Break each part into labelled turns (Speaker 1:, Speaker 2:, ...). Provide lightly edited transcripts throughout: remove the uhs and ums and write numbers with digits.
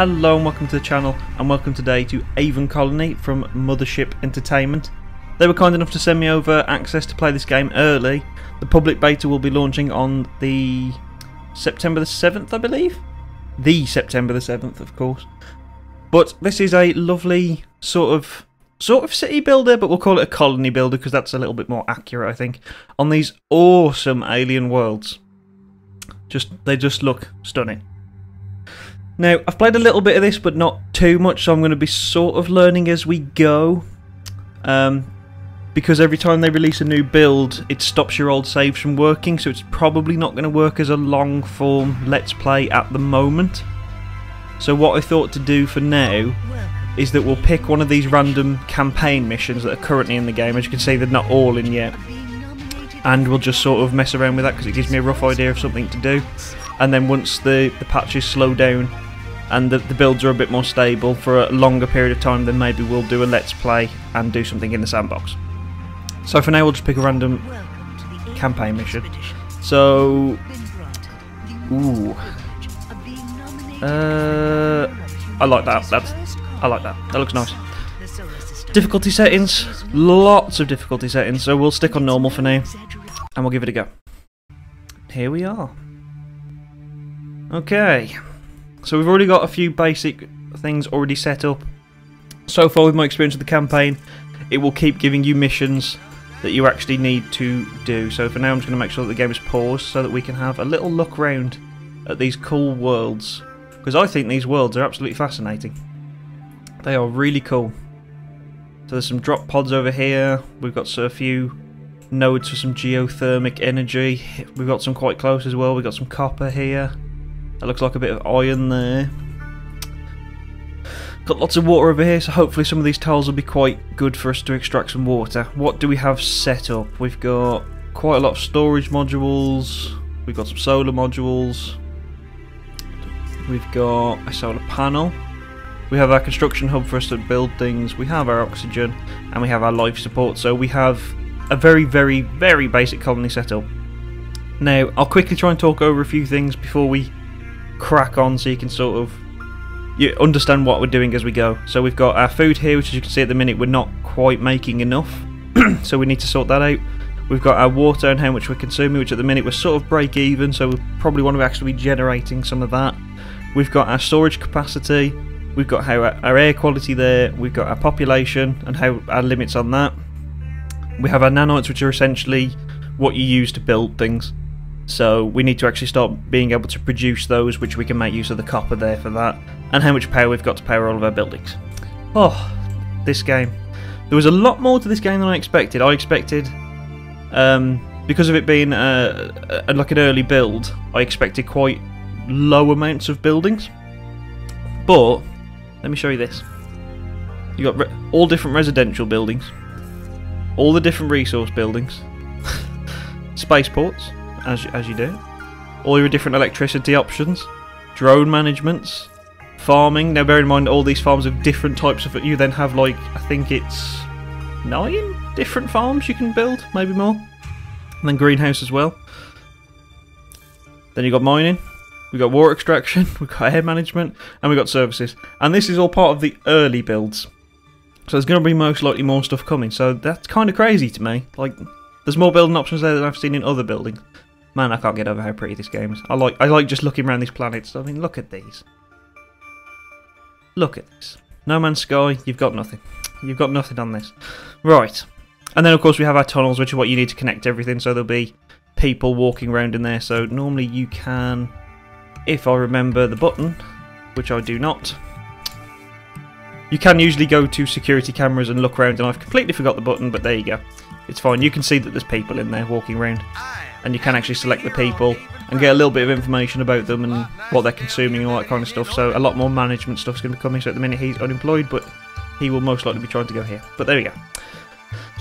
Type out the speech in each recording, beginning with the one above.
Speaker 1: Hello and welcome to the channel, and welcome today to Avon Colony from Mothership Entertainment. They were kind enough to send me over access to play this game early. The public beta will be launching on the September the 7th, I believe? The September the 7th, of course. But this is a lovely sort of city builder, but we'll call it a colony builder because that's a little bit more accurate, I think, on these awesome alien worlds. They just look stunning. Now, I've played a little bit of this, but not too much, so I'm going to be sort of learning as we go. Because every time they release a new build, it stops your old saves from working, so it's probably not going to work as a long-form Let's Play at the moment. So what I thought to do for now is that we'll pick one of these random campaign missions that are currently in the game. As you can see, they're not all in yet. And we'll just sort of mess around with that because it gives me a rough idea of something to do. And then once the patches slow down and the builds are a bit more stable for a longer period of time, then maybe we'll do a Let's Play and do something in the sandbox. So for now we'll just pick a random campaign mission. So, ooh, I like that. I like that. That looks nice. Difficulty settings, lots of difficulty settings. So we'll stick on normal for now, and we'll give it a go. Here we are. Okay, so we've already got a few basic things already set up. So far with my experience with the campaign, it will keep giving you missions that you actually need to do. So for now I'm just going to make sure that the game is paused so that we can have a little look round at these cool worlds. Because I think these worlds are absolutely fascinating. They are really cool. So there's some drop pods over here. We've got a few nodes for some geothermic energy. We've got some quite close as well. We've got some copper here. That looks like a bit of iron there. Got lots of water over here, so hopefully some of these tiles will be quite good for us to extract some water. What do we have set up? We've got quite a lot of storage modules. We've got some solar modules. We've got a solar panel. We have our construction hub for us to build things. We have our oxygen, and we have our life support. So we have a very, very, very basic colony setup. Now, I'll quickly try and talk over a few things before we crack on, so you can sort of understand what we're doing as we go. So we've got our food here, which as you can see at the minute we're not quite making enough. So we need to sort that out. We've got our water and how much we're consuming, which at the minute we're sort of break even, so we probably want to actually be generating some of that. We've got our storage capacity. We've got how our air quality there. We've got our population and how our limits on that. We have our nanites, which are essentially what you use to build things. So we need to actually start being able to produce those, which we can make use of the copper there for that. And how much power we've got to power all of our buildings. Oh, this game. There was a lot more to this game than I expected. I expected, because of it being like an early build, I expected quite low amounts of buildings. But let me show you this. You got all different residential buildings, all the different resource buildings, spaceports, as you do, all your different electricity options, drone managements, farming. Now bear in mind all these farms have different types of. You then have like, I think it's 9 different farms you can build, maybe more, and then greenhouse as well. Then you got mining. We've got water extraction, we've got air management, and we've got services. And this is all part of the early builds. So there's going to be most likely more stuff coming. So that's kind of crazy to me. Like, there's more building options there than I've seen in other buildings. Man, I can't get over how pretty this game is. I like just looking around these planets. I mean, look at these. Look at this. No Man's Sky, you've got nothing. You've got nothing on this. Right. And then, of course, we have our tunnels, which are what you need to connect everything. So there'll be people walking around in there. So normally you can, if I remember the button, which I do not, you can usually go to security cameras and look around, and I've completely forgot the button, but there you go. It's fine. You can see that there's people in there walking around, and you can actually select the people and get a little bit of information about them and what they're consuming and all that kind of stuff. So a lot more management stuff's going to be coming. So at the minute he's unemployed, but he will most likely be trying to go here. But there we go.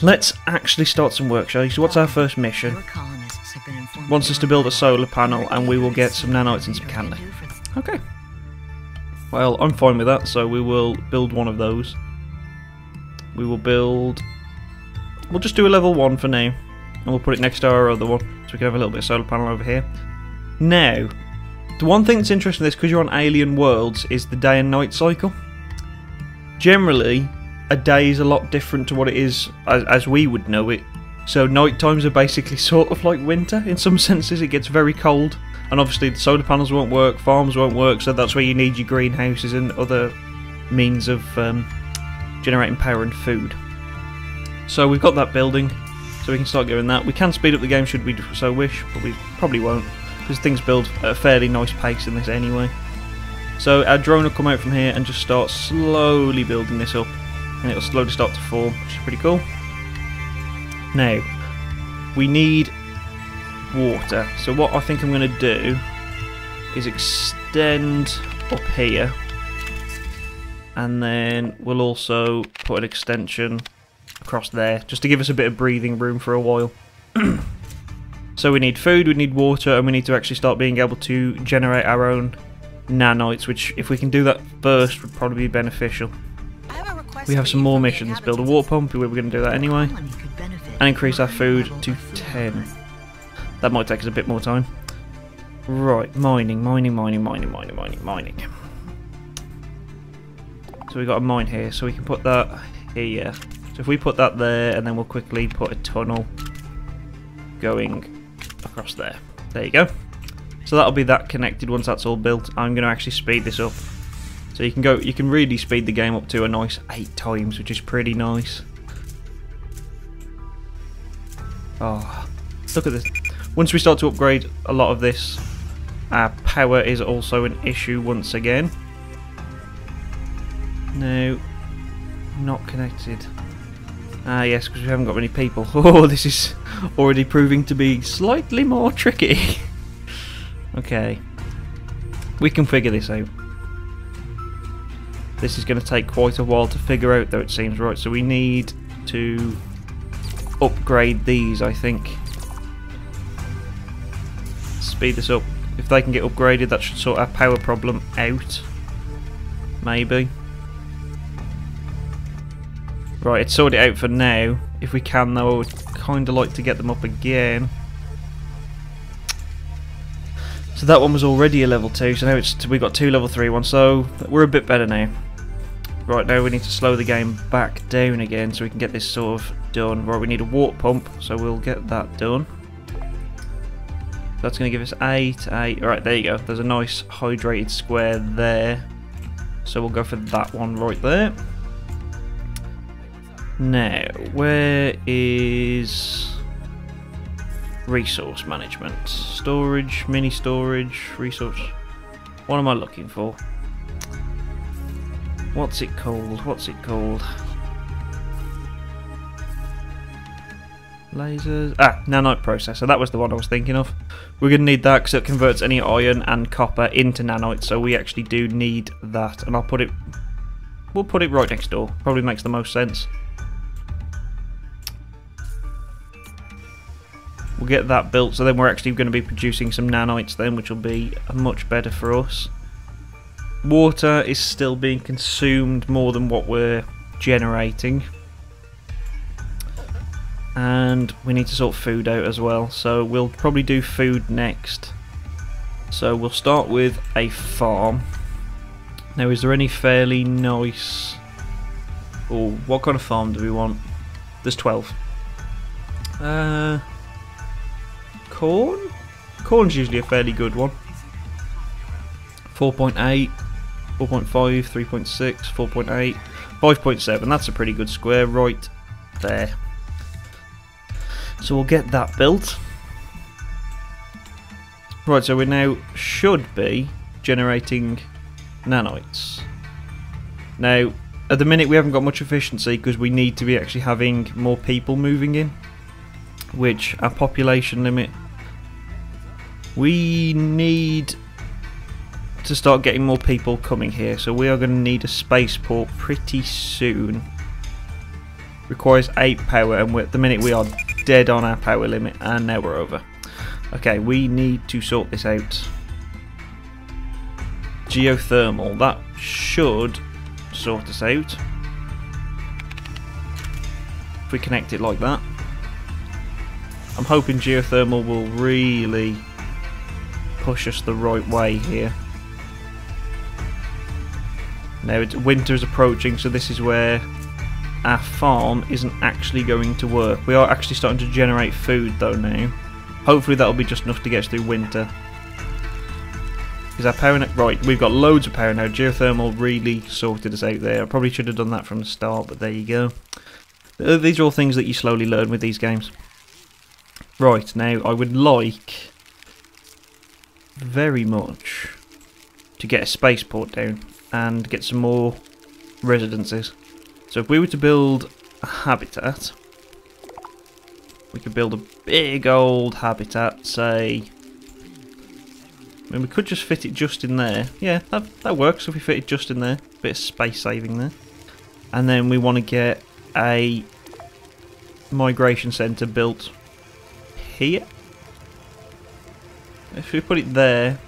Speaker 1: Let's actually start some work, shall we? So what's our first mission? Wants us to build a solar panel, and we will get some nanites and some candy. Okay. Well, I'm fine with that, so we will build one of those. We will build... We'll just do a level 1 for now, and we'll put it next to our other one, so we can have a little bit of solar panel over here. Now, The one thing that's interesting in this, because you're on alien worlds, is the day and night cycle. Generally, a day is a lot different to what it is as we would know it. So night times are basically sort of like winter in some senses. It gets very cold, and obviously the solar panels won't work, farms won't work, so that's where you need your greenhouses and other means of generating power and food. So we've got that building, so we can start doing that. We can speed up the game should we so wish, but we probably won't, because things build at a fairly nice pace in this anyway. So our drone will come out from here and just start slowly building this up, and it'll slowly start to form, which is pretty cool. Now, we need water, so what I think I'm going to do is extend up here, and then we'll also put an extension across there, just to give us a bit of breathing room for a while. So we need food, we need water, and we need to actually start being able to generate our own nanites, which if we can do that first would probably be beneficial. We have some more missions. Build a water pump, we're going to do that anyway, and increase our food to 10. That might take us a bit more time. Right, mining. So we got a mine here, so we can put that here. So if we put that there, and then we'll quickly put a tunnel going across there. There you go. So that'll be that connected once that's all built. I'm going to actually speed this up. So you can really speed the game up to a nice 8 times, which is pretty nice. Oh, look at this. Once we start to upgrade a lot of this, our power is also an issue once again. No, not connected. Ah yes, because we haven't got many people. Oh, this is already proving to be slightly more tricky. Okay, we can figure this out. This is going to take quite a while to figure out, though, it seems. Right, so we need to upgrade these, I think. Speed this up. If they can get upgraded, that should sort our power problem out. Maybe. Right, it's sorted out for now. If we can, though, I would kind of like to get them up again. So that one was already a level 2, so now we've got 2 level 3 ones, so we're a bit better now. Right, now we need to slow the game back down again so we can get this sort of done. Right, we need a water pump, so we'll get that done. That's going to give us 8. Alright, there you go. There's a nice hydrated square there. So we'll go for that one right there. Now, where is resource management? Storage, mini storage, resource. What am I looking for? What's it called? Lasers. Ah, nanite processor. That was the one I was thinking of. We're going to need that because it converts any iron and copper into nanites, so we actually do need that. And we'll put it right next door. Probably makes the most sense. We'll get that built, so then we're actually going to be producing some nanites then, which will be much better for us. Water is still being consumed more than what we're generating. And we need to sort food out as well, so we'll probably do food next. So we'll start with a farm. Now, is there any fairly nice... Oh, what kind of farm do we want? There's 12. Corn? Corn's usually a fairly good one. 4.8, 4.5, 3.6, 4.8, 5.7. That's a pretty good square right there. So we'll get that built. Right, so we now should be generating nanites. Now, at the minute we haven't got much efficiency because we need to be actually having more people moving in, which our population limit, we need to start getting more people coming here, so we are going to need a spaceport pretty soon. Requires 8 power, and at the minute we are dead on our power limit, and now we're over. Okay, we need to sort this out. Geothermal, that should sort us out if we connect it like that. I'm hoping geothermal will really push us the right way here. Now winter is approaching, so this is where our farm isn't actually going to work. We are actually starting to generate food though now. Hopefully that'll be just enough to get us through winter. Is our power now? Right, we've got loads of power now. Geothermal really sorted us out there. I probably should have done that from the start, but there you go. These are all things that you slowly learn with these games. Right, now I would like very much to get a spaceport down and get some more residences. So if we were to build a habitat, we could build a big old habitat, say, I mean we could just fit it just in there. Yeah, that works if we fit it just in there. Bit of space saving there. And then we want to get a migration centre built here. If we put it there,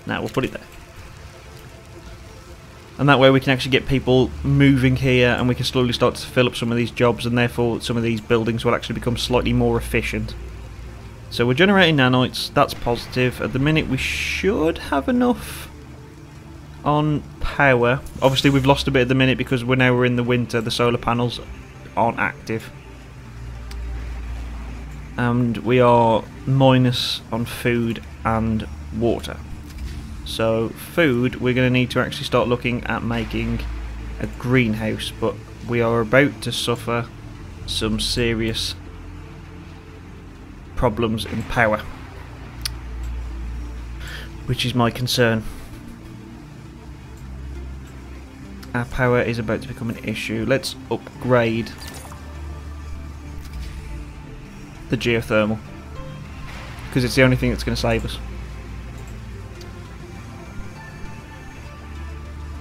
Speaker 1: we'll put it there. And that way we can actually get people moving here and we can slowly start to fill up some of these jobs, and therefore some of these buildings will actually become slightly more efficient. So we're generating nanites, that's positive. At the minute we should have enough on power. Obviously we've lost a bit at the minute because we're in the winter, the solar panels aren't active. And we are minus on food and water. So food, we're going to need to actually start looking at making a greenhouse, but we are about to suffer some serious problems in power, which is my concern. Our power is about to become an issue. Let's upgrade the geothermal, because it's the only thing that's going to save us.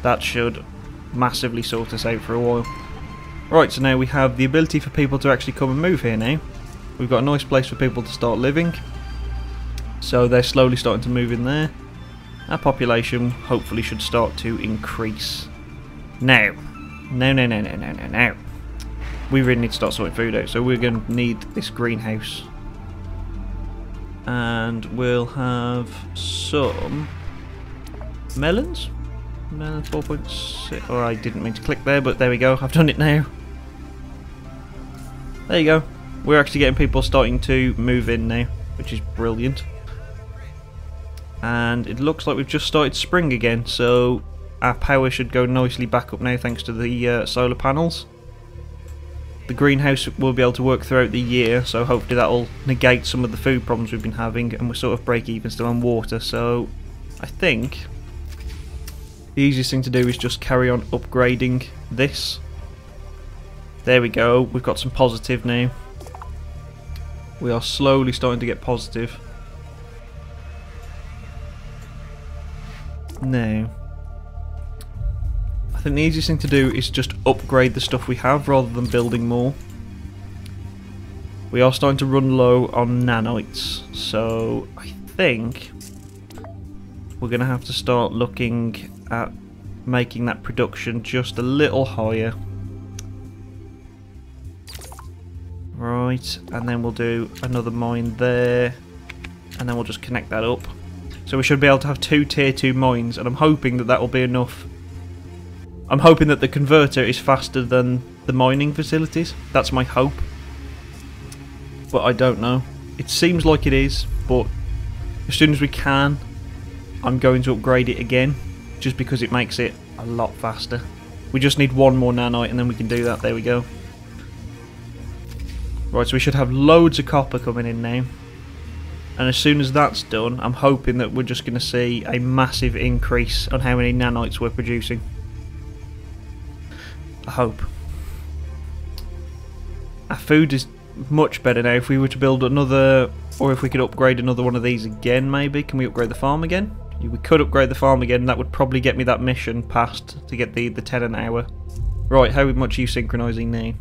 Speaker 1: That should massively sort us out for a while. Right, so now we have the ability for people to actually come and move here now. We've got a nice place for people to start living. So they're slowly starting to move in there. Our population hopefully should start to increase. Now. We really need to start sorting food out. So we're going to need this greenhouse. And we'll have some melons. Melon 4.6. Oh, I didn't mean to click there, but there we go. I've done it now. There you go. We're actually getting people starting to move in now, which is brilliant. And it looks like we've just started spring again, so our power should go nicely back up now thanks to the solar panels. The greenhouse will be able to work throughout the year, so hopefully that'll negate some of the food problems we've been having, and we're sort of break even still on water. So I think the easiest thing to do is just carry on upgrading this. There we go, we've got some positive now. We are slowly starting to get positive. Now, I think the easiest thing to do is just upgrade the stuff we have rather than building more. We are starting to run low on nanites, so I think we're going to have to start looking at making that production just a little higher. Right, and then we'll do another mine there, and then we'll just connect that up. So we should be able to have 2 tier 2 mines, and I'm hoping that that will be enough. I'm hoping that the converter is faster than the mining facilities. That's my hope. But I don't know. It seems like it is, but as soon as we can, I'm going to upgrade it again, just because it makes it a lot faster. We just need one more nanite and then we can do that. There we go. Right, so we should have loads of copper coming in now. And as soon as that's done, I'm hoping that we're just going to see a massive increase on how many nanites we're producing. I hope. Our food is much better now. If we were to build another, or if we could upgrade another one of these again, maybe. Can we upgrade the farm again? We could upgrade the farm again. That would probably get me that mission passed to get the 10 an hour. Right, how much are you synchronising now?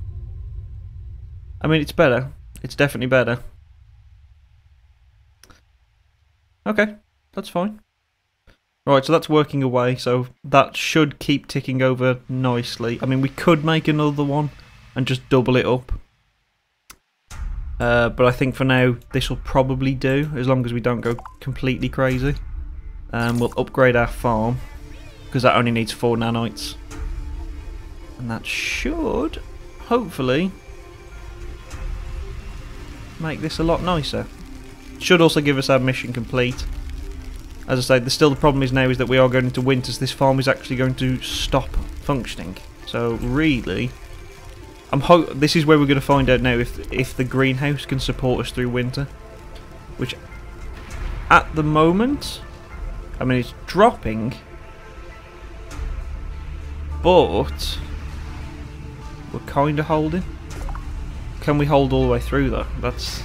Speaker 1: I mean, it's better. It's definitely better. Okay, that's fine. Right, so that's working away, so that should keep ticking over nicely. I mean, we could make another one and just double it up. But I think for now this will probably do, as long as we don't go completely crazy. We'll upgrade our farm, because that only needs 4 nanites. And that should, hopefully, make this a lot nicer. Should also give us our mission complete. As I say, the problem is now is that we are going into winter, so this farm is actually going to stop functioning. So really, this is where we're going to find out now if the greenhouse can support us through winter. Which, at the moment, I mean, it's dropping, but we're kind of holding. Can we hold all the way through though? That's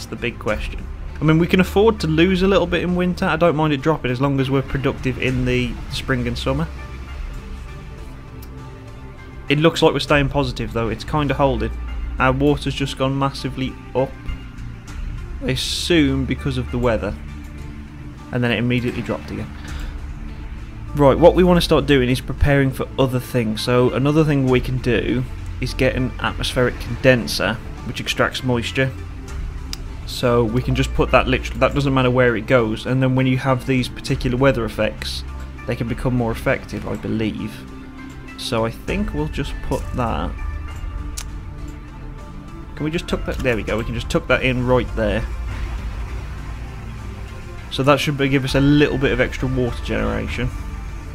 Speaker 1: the big question. I mean, we can afford to lose a little bit in winter. I don't mind it dropping as long as we're productive in the spring and summer. It looks like we're staying positive though. It's kind of holding. Our water's just gone massively up. I assume because of the weather. And then it immediately dropped again. Right, what we want to start doing is preparing for other things. So another thing we can do is get an atmospheric condenser which extracts moisture. So we can just put that literally, that doesn't matter where it goes, and then when you have these particular weather effects they can become more effective, I believe. So I think we'll just put that. Can we just tuck that? There we go, we can just tuck that in right there. So that should give us a little bit of extra water generation.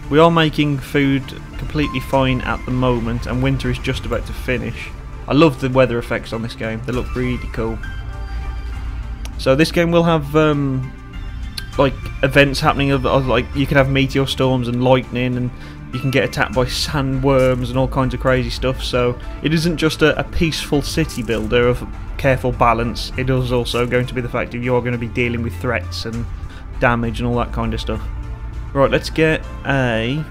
Speaker 1: We are making food completely fine at the moment, and winter is just about to finish. I love the weather effects on this game, they look really cool. So this game will have like events happening of like you can have meteor storms and lightning, and you can get attacked by sandworms and all kinds of crazy stuff. So it isn't just a peaceful city builder of careful balance, it is also going to be the fact that you are going to be dealing with threats and damage and all that kind of stuff. Right, let's get a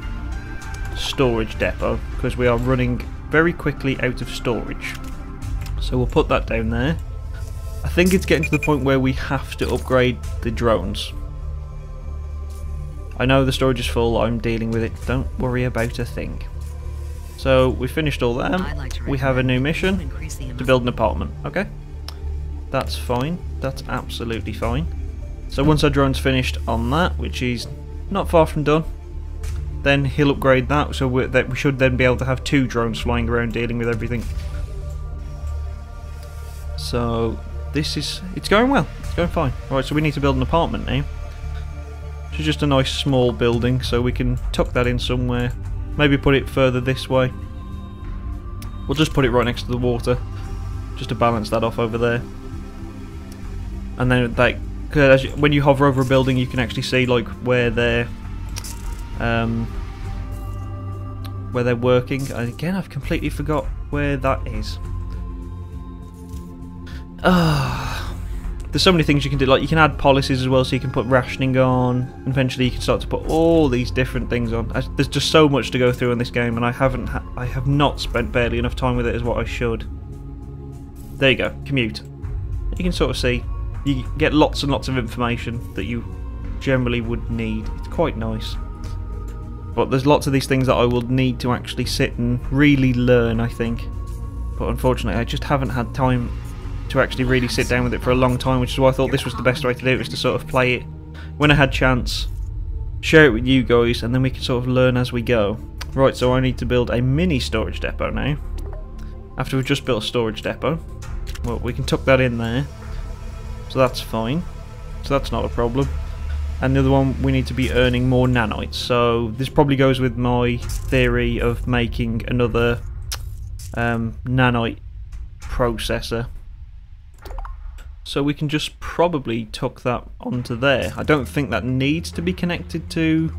Speaker 1: storage depot, because we are running very quickly out of storage. So we'll put that down there. I think it's getting to the point where we have to upgrade the drones. I know the storage is full, I'm dealing with it, don't worry about a thing. So we finished all that. We have a new mission to build an apartment. Okay, that's fine, that's absolutely fine. So once our drone's finished on that, which is not far from done, then he'll upgrade that, so we should then be able to have 2 drones flying around dealing with everything. So it's going well, it's going fine. Right, so we need to build an apartment now. Which is just a nice small building, so we can tuck that in somewhere. Maybe put it further this way. We'll just put it right next to the water, just to balance that off over there. And then like, when you hover over a building, you can actually see like where they're working. And again, I've completely forgot where that is. There's so many things you can do. Like you can add policies as well, so you can put rationing on. And eventually, you can start to put all these different things on. There's just so much to go through in this game, and I have not spent barely enough time with it as what I should. There you go, commute. You can sort of see. You get lots and lots of information that you generally would need. It's quite nice. But there's lots of these things that I will need to actually sit and really learn, I think. But unfortunately, I just haven't had time to actually really sit down with it for a long time, which is why I thought this was the best way to do it, was to sort of play it when I had chance, share it with you guys, and then we can sort of learn as we go. Right, so I need to build a mini storage depot now. After we've just built a storage depot, well, we can tuck that in there. So that's fine. So that's not a problem. And the other one, we need to be earning more nanites. So this probably goes with my theory of making another nanite processor. So we can just probably tuck that onto there. I don't think that needs to be connected to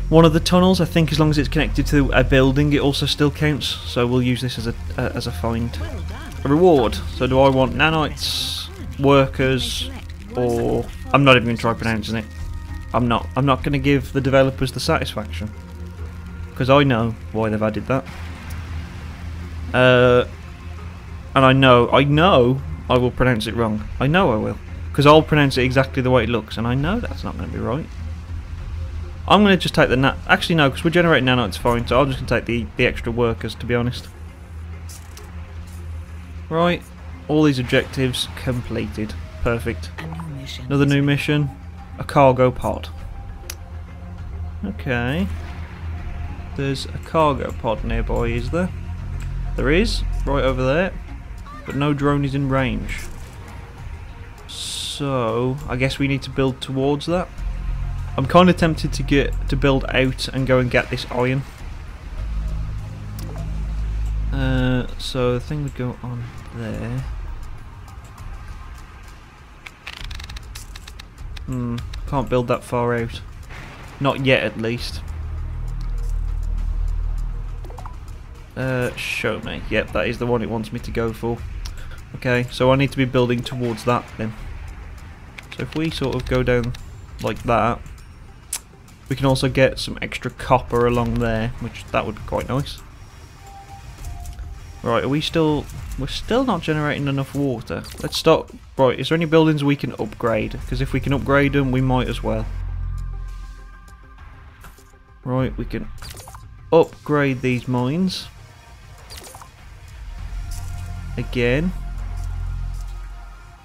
Speaker 1: one of the tunnels. I think as long as it's connected to a building, it also still counts. So we'll use this as a find. A reward. So do I want nanites, workers, or I'm not even going to try pronouncing it. I'm not going to give the developers the satisfaction, because I know why they've added that. And I know I will pronounce it wrong. I know I will, because I'll pronounce it exactly the way it looks, and I know that's not going to be right. I'm going to just take the actually no, because we're generating nanites fine, so I'm just going to take the extra workers, to be honest. Right, all these objectives completed. Perfect.
Speaker 2: A new mission.
Speaker 1: Another new mission. A cargo pod. Okay. There's a cargo pod nearby, is there? There is, right over there. But no drone is in range. So, I guess we need to build towards that. I'm kind of tempted to build out and go and get this iron. So the thing would go on there. Can't build that far out. Not yet, at least. Show me. Yep, that is the one it wants me to go for. Okay, so I need to be building towards that then. So if we sort of go down like that, we can also get some extra copper along there, which that would be quite nice. Right, we're still not generating enough water. Let's stop. Right, is there any buildings we can upgrade? Because if we can upgrade them, we might as well. Right, we can upgrade these mines. Again.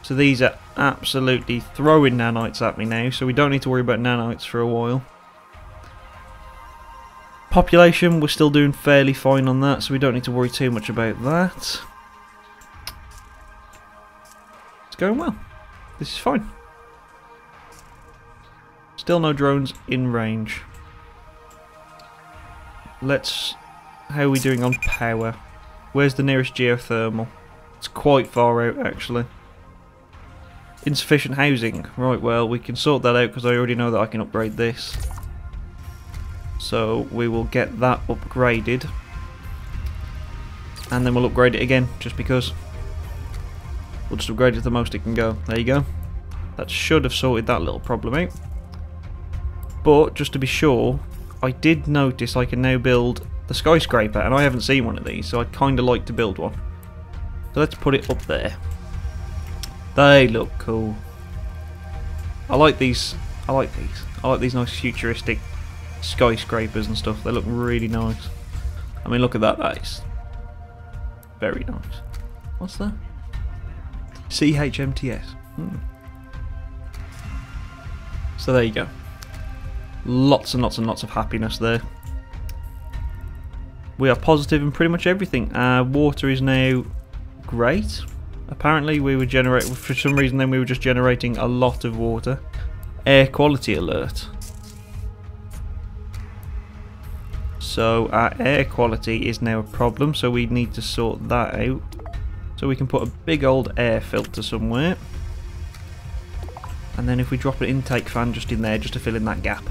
Speaker 1: So these are absolutely throwing nanites at me now, so we don't need to worry about nanites for a while. Population, we're still doing fairly fine on that, so we don't need to worry too much about that. It's going well. This is fine. Still no drones in range. How are we doing on power? Where's the nearest geothermal? It's quite far out, actually. Insufficient housing. Right, well, we can sort that out because I already know that I can upgrade this. So we will get that upgraded. And then we'll upgrade it again, just because. We'll just upgrade it to the most it can go. There you go. That should have sorted that little problem out. But, just to be sure, I did notice I can now build the skyscraper, and I haven't seen one of these, so I'd kind of like to build one. So let's put it up there. They look cool. I like these. I like these nice futuristic skyscrapers and stuff. They look really nice. I mean, look at that. That is very nice. What's that? CHMTS. So there you go. Lots and lots and lots of happiness there. We are positive in pretty much everything. Water is now great. Apparently we were for some reason then we were just generating a lot of water. Air quality alert. So our air quality is now a problem, so we need to sort that out. So we can put a big old air filter somewhere. And then if we drop an intake fan just in there, just to fill in that gap.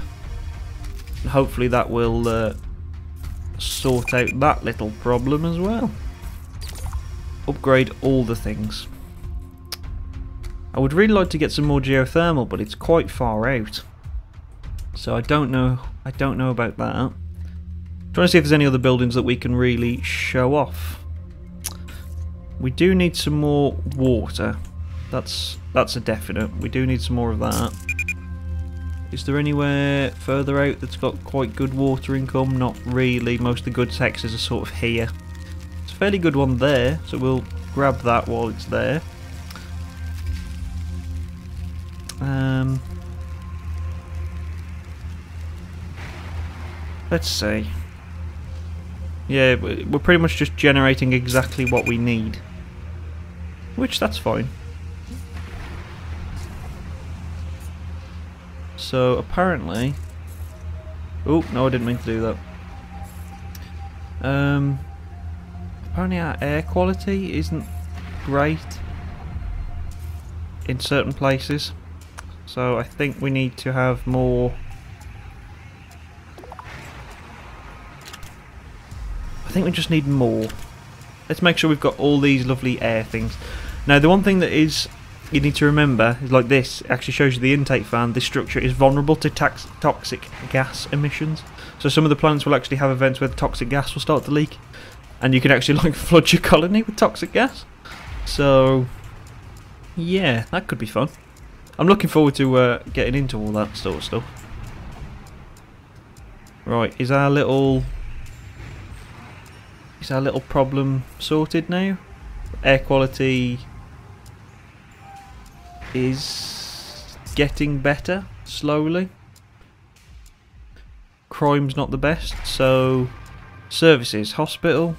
Speaker 1: And hopefully that will sort out that little problem as well. Upgrade all the things. I would really like to get some more geothermal, but it's quite far out. So I don't know about that. Trying to see if there's any other buildings that we can really show off. We do need some more water. That's a definite. We do need some more of that. Is there anywhere further out that's got quite good water income? Not really. Most of the good sectors are sort of here. It's a fairly good one there, so we'll grab that while it's there. Let's see. Yeah, we're pretty much just generating exactly what we need. Which, that's fine. So, apparently... Oh, no, I didn't mean to do that. Apparently our air quality isn't great in certain places. So, I think we need to have more... I think we just need more. Let's make sure we've got all these lovely air things. Now, the one thing that is you need to remember is like this. It actually shows you the intake fan. This structure is vulnerable to toxic gas emissions. So some of the planets will actually have events where the toxic gas will start to leak, and you can actually like flood your colony with toxic gas. So yeah, that could be fun. I'm looking forward to getting into all that sort of stuff. Right, is our little problem sorted now? Air quality is getting better slowly. Crime's not the best, so services, hospital,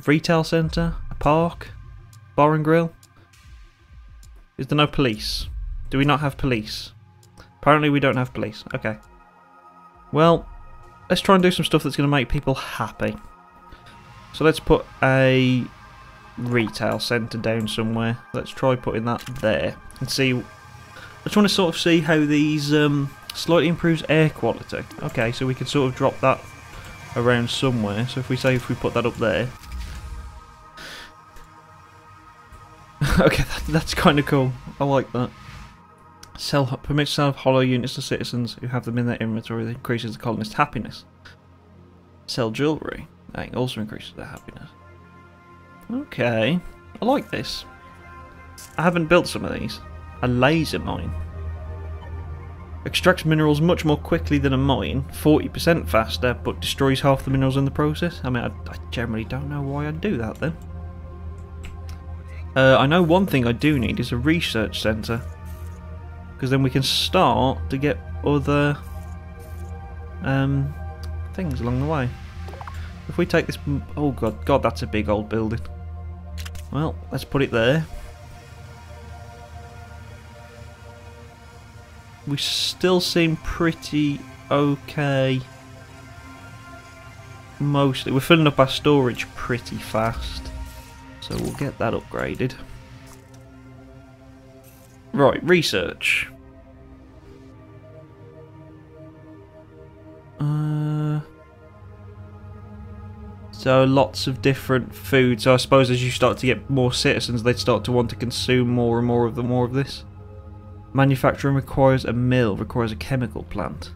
Speaker 1: retail centre, a park, bar and grill. Is there no police? Do we not have police? Apparently we don't have police. Okay. Well, let's try and do some stuff that's going to make people happy. So let's put a retail centre down somewhere. Let's try putting that there and see. I just want to sort of see how these slightly improves air quality. Okay, so we can sort of drop that around somewhere. So if we put that up there. Okay, that's kind of cool. I like that. Permits sell hollow units to citizens who have them in their inventory. That increases the colonists' happiness. Sell jewellery. That also increases their happiness. Okay, I like this. I haven't built some of these. A laser mine. Extracts minerals much more quickly than a mine, 40% faster, but destroys half the minerals in the process. I mean, I generally don't know why I'd do that then. I know one thing I do need is a research centre. Because then we can start to get other things along the way. If we take this... Oh god, that's a big old building. Well, let's put it there. We still seem pretty okay. Mostly. We're filling up our storage pretty fast. So we'll get that upgraded. Right, research. So lots of different food. So I suppose as you start to get more citizens, they'd start to want to consume more and more of this. Manufacturing requires a mill, requires a chemical plant.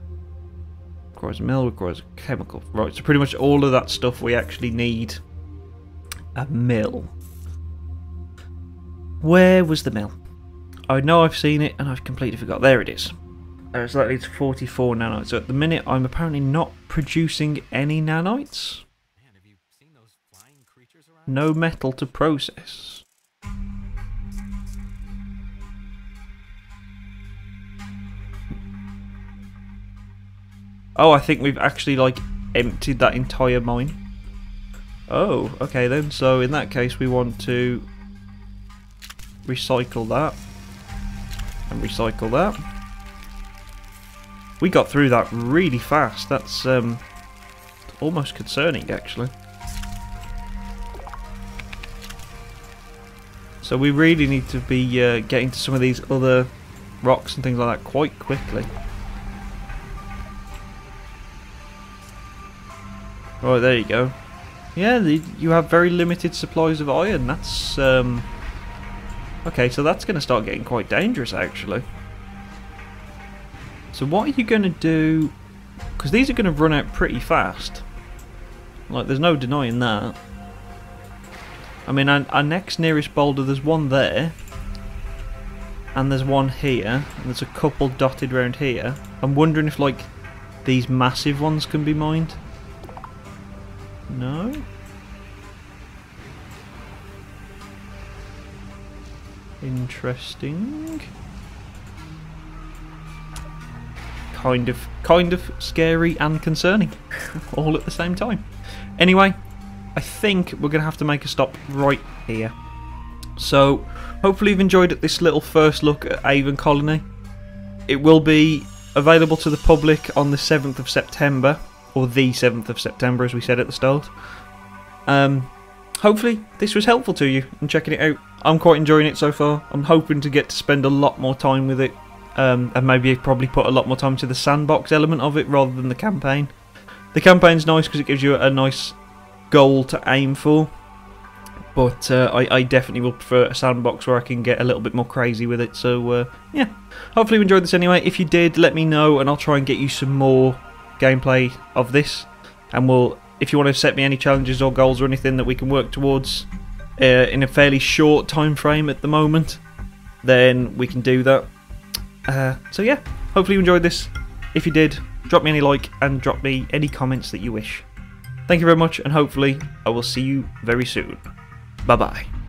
Speaker 1: Requires a mill, requires a chemical. Right, so pretty much all of that stuff we actually need a mill. Where was the mill? I know I've seen it and I've completely forgot. There it is. So that leads to 44 nanites. So at the minute I'm apparently not producing any nanites.
Speaker 2: Man, have you seen those flying creatures around?
Speaker 1: No metal to process. Oh, I think we've actually like emptied that entire mine. Oh, okay then. So in that case we want to recycle that. And recycle that. We got through that really fast. That's almost concerning, actually. So we really need to be getting to some of these other rocks and things like that quite quickly. Right, there you go. Yeah, you have very limited supplies of iron. That's okay, so that's going to start getting quite dangerous, actually. So what are you going to do? Because these are going to run out pretty fast. Like, there's no denying that. I mean, our next nearest boulder, there's one there. And there's one here. And there's a couple dotted around here. I'm wondering if, like, these massive ones can be mined. No? Interesting. Kind of scary and concerning. All at the same time. Anyway, I think we're going to have to make a stop right here. So, hopefully you've enjoyed this little first look at Avon Colony. It will be available to the public on the 7th of September. Or the 7th of September, as we said at the start. Hopefully this was helpful to you in checking it out. I'm quite enjoying it so far. I'm hoping to get to spend a lot more time with it. And maybe probably put a lot more time to the sandbox element of it rather than the campaign. The campaign's nice because it gives you a nice goal to aim for. But I definitely will prefer a sandbox where I can get a little bit more crazy with it. So yeah, hopefully you enjoyed this anyway. If you did, let me know and I'll try and get you some more gameplay of this. And if you want to set me any challenges or goals or anything that we can work towards in a fairly short time frame at the moment, then we can do that. So yeah, hopefully you enjoyed this. If you did, drop me any like and drop me any comments that you wish. Thank you very much, and hopefully I will see you very soon. Bye bye.